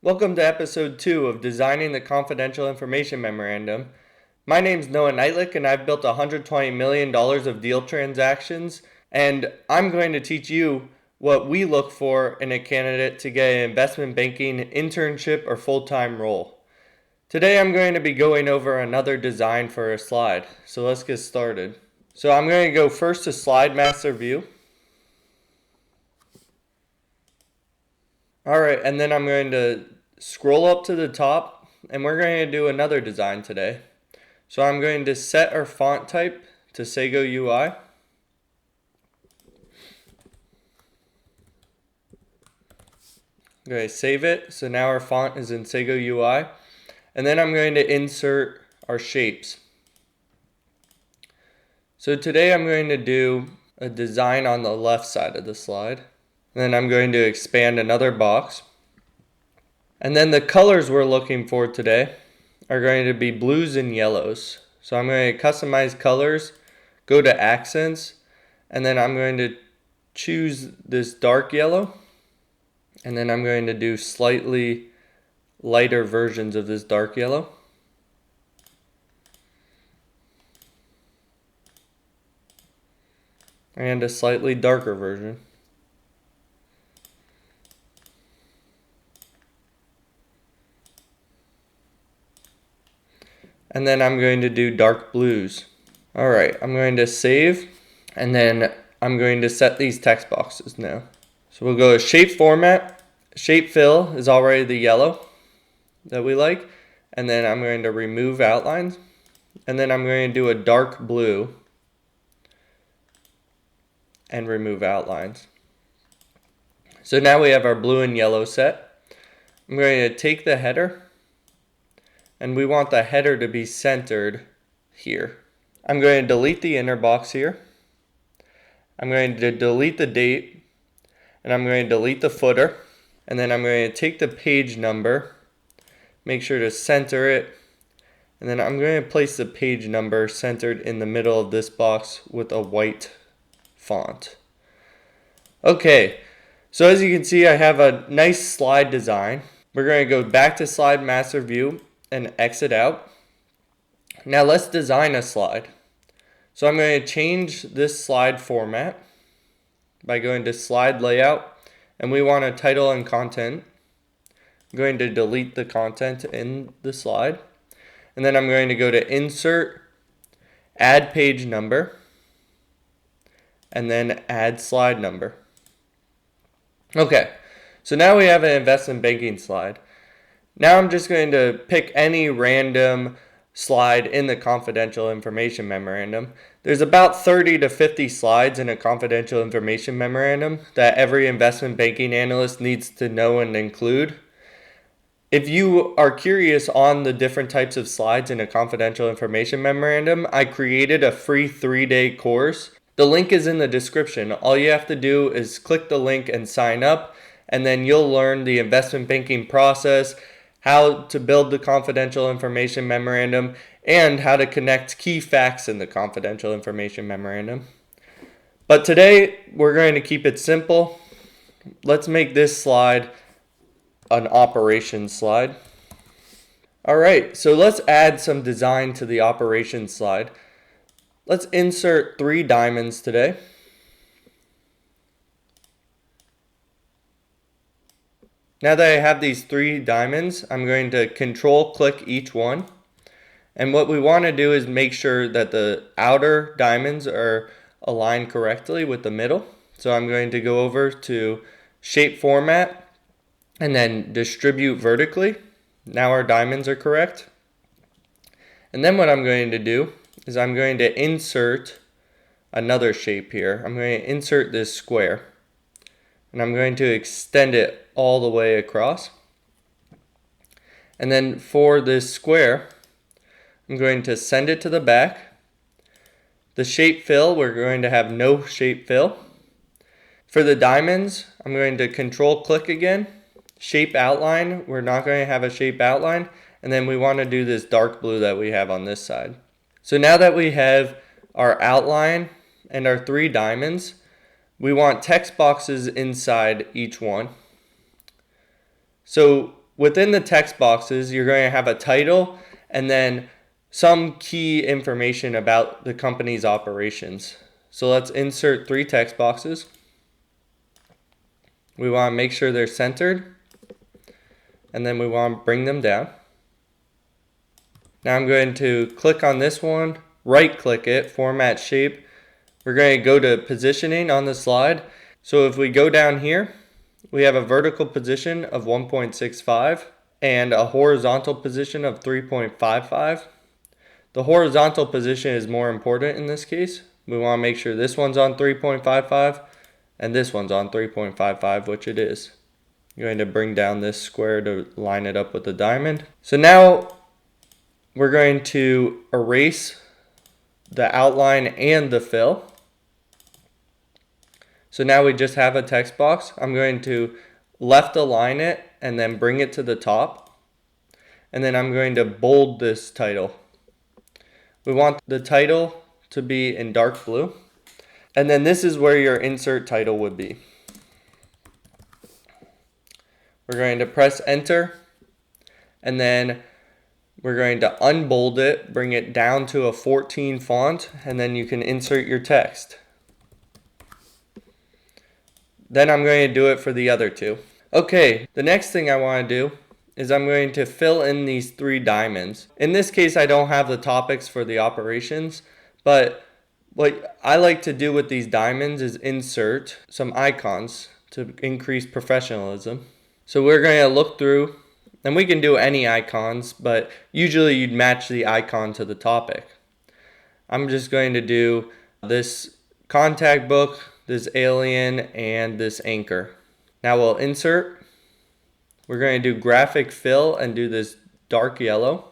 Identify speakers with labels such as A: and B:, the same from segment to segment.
A: Welcome to episode 2 of Designing the Confidential Information Memorandum. My name's Noah Knightlick and I've built $120 million of deal transactions, and I'm going to teach you what we look for in a candidate to get an investment banking internship or full-time role. Today I'm going to be going over another design for a slide, so let's get started. So I'm going to go first to Slide Master View. Alright, and then I'm going to scroll up to the top and we're going to do another design today. So I'm going to set our font type to Sago UI. I'm going to save it, so now our font is in Sago UI. And then I'm going to insert our shapes. So today I'm going to do a design on the left side of the slide. Then I'm going to expand another box. And then the colors we're looking for today are going to be blues and yellows. So I'm going to customize colors, go to accents, and then I'm going to choose this dark yellow. And then I'm going to do slightly lighter versions of this dark yellow. And a slightly darker version. And then I'm going to do dark blues. Alright, I'm going to save, and then I'm going to set these text boxes now. So we'll go to shape format. Shape fill is already the yellow that we like. And then I'm going to remove outlines. And then I'm going to do a dark blue and remove outlines. So now we have our blue and yellow set. I'm going to take the header, and we want the header to be centered here. I'm going to delete the inner box here. I'm going to delete the date, and I'm going to delete the footer, and then I'm going to take the page number, make sure to center it, and then I'm going to place the page number centered in the middle of this box with a white font. Okay, so as you can see, I have a nice slide design. We're going to go back to Slide Master View and exit out. Now let's design a slide. So I'm going to change this slide format by going to Slide Layout, and we want a title and content. I'm going to delete the content in the slide, and then I'm going to go to Insert, Add Page Number, and then Add Slide Number. Okay, so now we have an investment banking slide. Now I'm just going to pick any random slide in the confidential information memorandum. There's about 30 to 50 slides in a confidential information memorandum that every investment banking analyst needs to know and include. If you are curious on the different types of slides in a confidential information memorandum, I created a free 3-day course. The link is in the description. All you have to do is click the link and sign up, and then you'll learn the investment banking process, how to build the confidential information memorandum, and how to connect key facts in the confidential information memorandum. But today, we're going to keep it simple. Let's make this slide an operations slide. Alright, so let's add some design to the operations slide. Let's insert 3 diamonds today. Now that I have these 3 diamonds, I'm going to control-click each one. And what we want to do is make sure that the outer diamonds are aligned correctly with the middle. So I'm going to go over to Shape Format and then Distribute Vertically. Now our diamonds are correct. And then what I'm going to do is I'm going to insert another shape here. I'm going to insert this square. And I'm going to extend it all the way across. And then for this square, I'm going to send it to the back. The shape fill, we're going to have no shape fill. For the diamonds, I'm going to control click again. Shape outline, we're not going to have a shape outline. And then we want to do this dark blue that we have on this side. So now that we have our outline and our 3 diamonds, we want text boxes inside each one. So within the text boxes, you're going to have a title and then some key information about the company's operations. So let's insert 3 text boxes. We want to make sure they're centered, and then we want to bring them down. Now I'm going to click on this one, right click it, format shape. We're going to go to positioning on the slide. So if we go down here, we have a vertical position of 1.65 and a horizontal position of 3.55. The horizontal position is more important in this case. We want to make sure this one's on 3.55 and this one's on 3.55, which it is. I'm going to bring down this square to line it up with the diamond. So now we're going to erase the outline and the fill. So now we just have a text box. I'm going to left align it and then bring it to the top. And then I'm going to bold this title. We want the title to be in dark blue. And then this is where your insert title would be. We're going to press enter, and then we're going to unbold it, bring it down to a 14 font, and then you can insert your text. Then I'm going to do it for the other 2. Okay, the next thing I want to do is I'm going to fill in these 3 diamonds. In this case, I don't have the topics for the operations, but what I like to do with these diamonds is insert some icons to increase professionalism. So we're going to look through, and we can do any icons, but usually you'd match the icon to the topic. I'm just going to do this contact book, this alien, and this anchor. Now we'll insert. We're going to do graphic fill and do this dark yellow.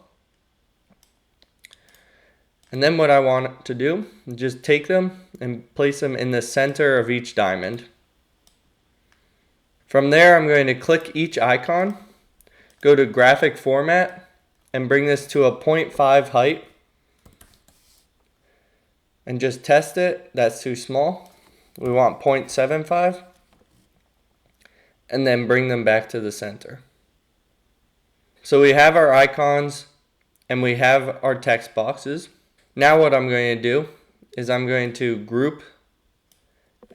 A: And then what I want to do is just take them and place them in the center of each diamond. From there, I'm going to click each icon, go to graphic format, and bring this to a 0.5 height. And just test it. That's too small. We want 0.75. And then bring them back to the center. So we have our icons and we have our text boxes. Now what I'm going to do is I'm going to group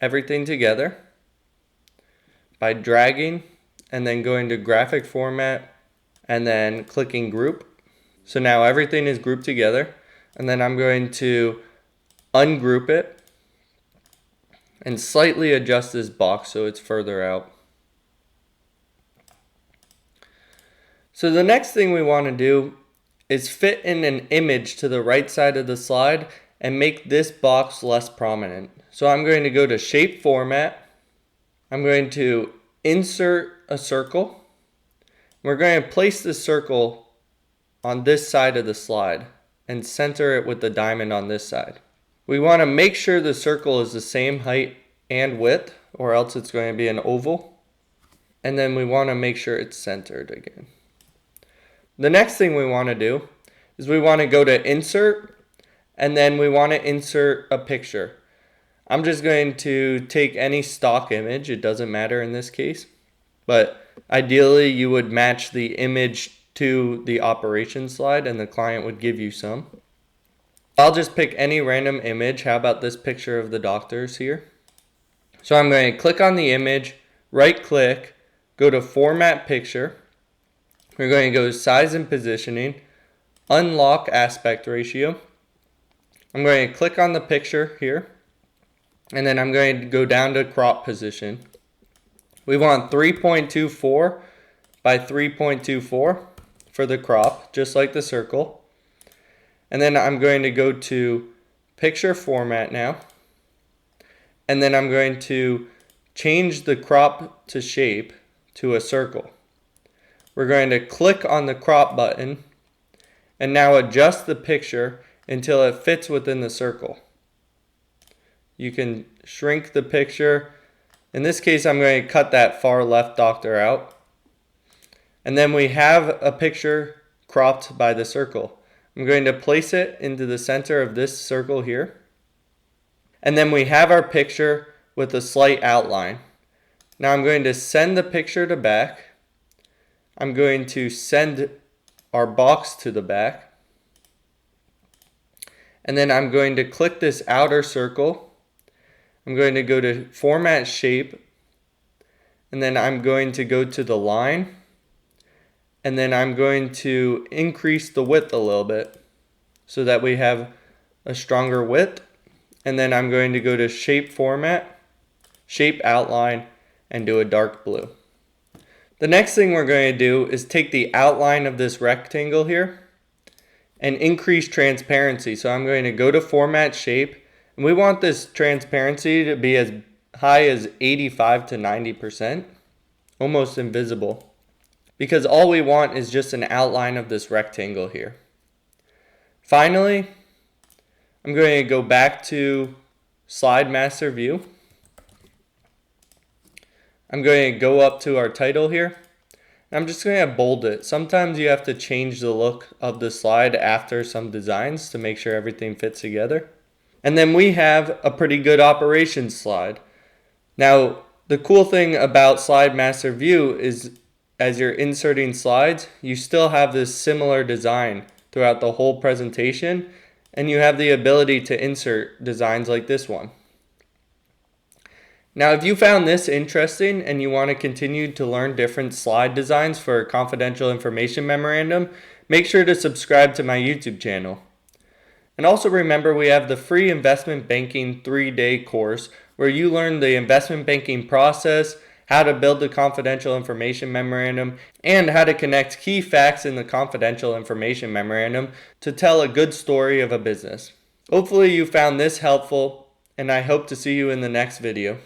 A: everything together by dragging and then going to graphic format and then clicking group. So now everything is grouped together, and then I'm going to ungroup it and slightly adjust this box so it's further out. So the next thing we want to do is fit in an image to the right side of the slide and make this box less prominent. So I'm going to go to shape format. I'm going to insert a circle. We're going to place the circle on this side of the slide and center it with the diamond on this side. We want to make sure the circle is the same height and width, or else it's going to be an oval. And then we want to make sure it's centered again. The next thing we want to do is we want to go to insert, and then we want to insert a picture. I'm just going to take any stock image. It doesn't matter in this case, but ideally you would match the image to the operation slide and the client would give you some. I'll just pick any random image. How about this picture of the doctors here? So I'm going to click on the image, right click, go to format picture. We're going to go to size and positioning, unlock aspect ratio. I'm going to click on the picture here, and then I'm going to go down to crop position. We want 3.24 by 3.24 for the crop, just like the circle. And then I'm going to go to picture format now. And then I'm going to change the crop to shape to a circle. We're going to click on the crop button and now adjust the picture until it fits within the circle. You can shrink the picture. In this case, I'm going to cut that far left doctor out. And then we have a picture cropped by the circle. I'm going to place it into the center of this circle here. And then we have our picture with a slight outline. Now I'm going to send the picture to back. I'm going to send our box to the back. And then I'm going to click this outer circle. I'm going to go to Format Shape. And then I'm going to go to the line. And then I'm going to increase the width a little bit so that we have a stronger width. And then I'm going to go to Shape Format, Shape Outline, and do a dark blue. The next thing we're going to do is take the outline of this rectangle here and increase transparency. So I'm going to go to Format Shape, and we want this transparency to be as high as 85 to 90%, almost invisible, because all we want is just an outline of this rectangle here. Finally, I'm going to go back to Slide Master View. I'm going to go up to our title here. I'm just going to bold it. Sometimes you have to change the look of the slide after some designs to make sure everything fits together. And then we have a pretty good operations slide. Now, the cool thing about Slide Master View is as you're inserting slides, you still have this similar design throughout the whole presentation, and you have the ability to insert designs like this one. Now, if you found this interesting and you want to continue to learn different slide designs for a confidential information memorandum, make sure to subscribe to my YouTube channel. And also remember, we have the free investment banking 3-day course where you learn the investment banking process, how to build the confidential information memorandum, and how to connect key facts in the confidential information memorandum to tell a good story of a business. Hopefully you found this helpful, and I hope to see you in the next video.